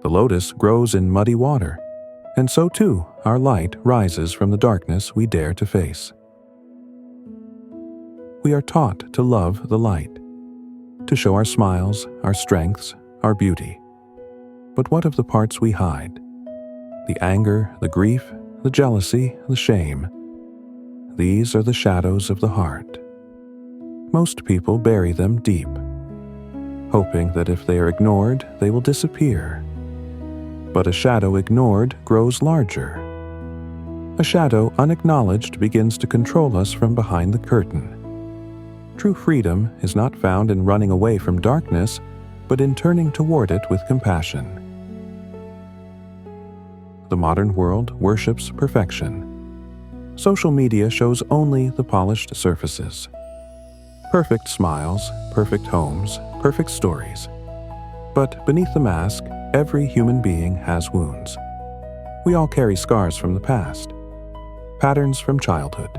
The lotus grows in muddy water, and so too our light rises from the darkness we dare to face. We are taught to love the light, to show our smiles, our strengths, our beauty. But what of the parts we hide? The anger, the grief, the jealousy, the shame. These are the shadows of the heart. Most people bury them deep, hoping that if they are ignored, they will disappear. But a shadow ignored grows larger. A shadow unacknowledged begins to control us from behind the curtain. True freedom is not found in running away from darkness, but in turning toward it with compassion. The modern world worships perfection. Social media shows only the polished surfaces. Perfect smiles, perfect homes, perfect stories. But beneath the mask, every human being has wounds. We all carry scars from the past, patterns from childhood,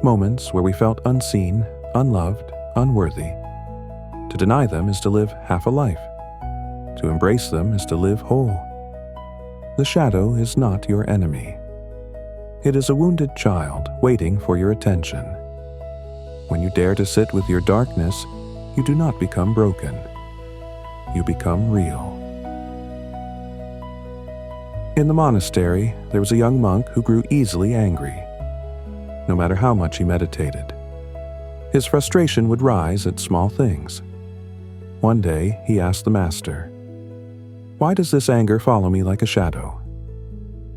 moments where we felt unseen, unloved, unworthy. To deny them is to live half a life. To embrace them is to live whole. The shadow is not your enemy. It is a wounded child waiting for your attention. When you dare to sit with your darkness, you do not become broken. You become real. In the monastery, there was a young monk who grew easily angry, no matter how much he meditated. His frustration would rise at small things. One day, he asked the master, "Why does this anger follow me like a shadow?"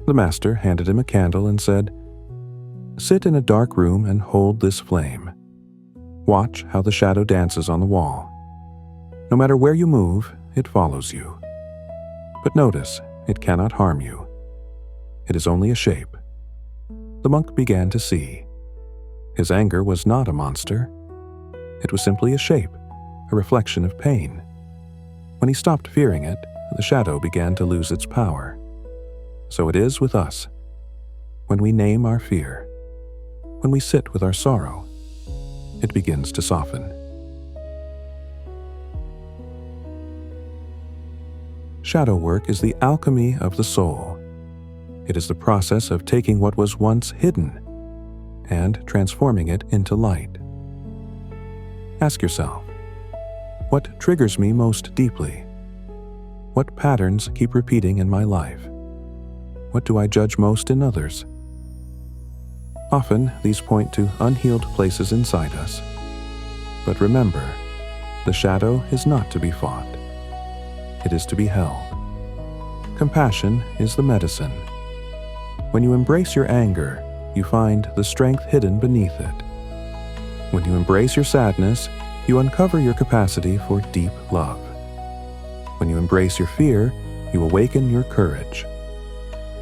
The master handed him a candle and said, "Sit in a dark room and hold this flame. Watch how the shadow dances on the wall. No matter where you move, it follows you. But notice, it cannot harm you. It is only a shape." The monk began to see. His anger was not a monster. It was simply a shape, a reflection of pain. When he stopped fearing it, the shadow began to lose its power. So it is with us. When we name our fear, when we sit with our sorrow, it begins to soften. Shadow work is the alchemy of the soul. It is the process of taking what was once hidden and transforming it into light. Ask yourself, what triggers me most deeply? What patterns keep repeating in my life? What do I judge most in others? Often, these point to unhealed places inside us. But remember, the shadow is not to be fought. It is to be held. Compassion is the medicine. When you embrace your anger, you find the strength hidden beneath it. When you embrace your sadness, you uncover your capacity for deep love. When you embrace your fear, you awaken your courage.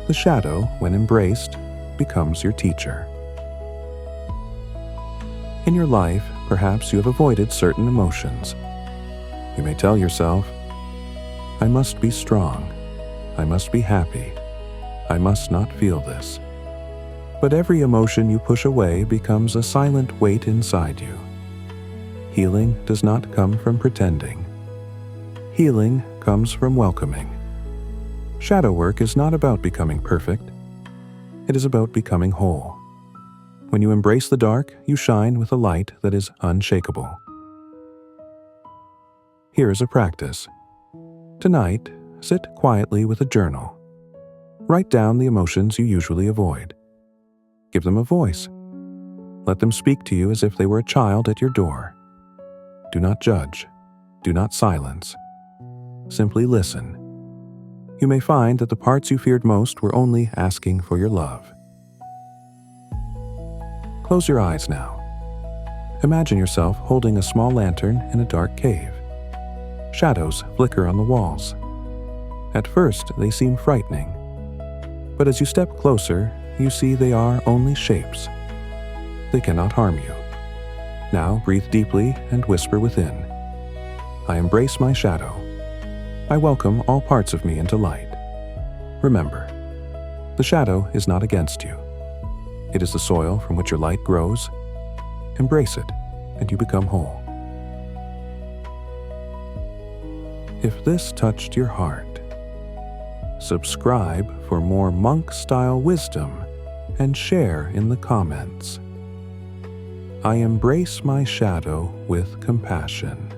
The shadow, when embraced, becomes your teacher. In your life, perhaps you have avoided certain emotions. You may tell yourself, "I must be strong. I must be happy. I must not feel this." But every emotion you push away becomes a silent weight inside you. Healing does not come from pretending. Healing comes from welcoming. Shadow work is not about becoming perfect. It is about becoming whole. When you embrace the dark, you shine with a light that is unshakable. Here is a practice. Tonight, sit quietly with a journal. Write down the emotions you usually avoid. Give them a voice. Let them speak to you as if they were a child at your door. Do not judge. Do not silence. Simply listen. You may find that the parts you feared most were only asking for your love. Close your eyes now. Imagine yourself holding a small lantern in a dark cave. Shadows flicker on the walls. At first, they seem frightening. But as you step closer, you see they are only shapes. They cannot harm you. Now breathe deeply and whisper within. I embrace my shadow. I welcome all parts of me into light. Remember, the shadow is not against you. It is the soil from which your light grows. Embrace it, and you become whole. If this touched your heart, subscribe for more monk-style wisdom, and share in the comments. I embrace my shadow with compassion.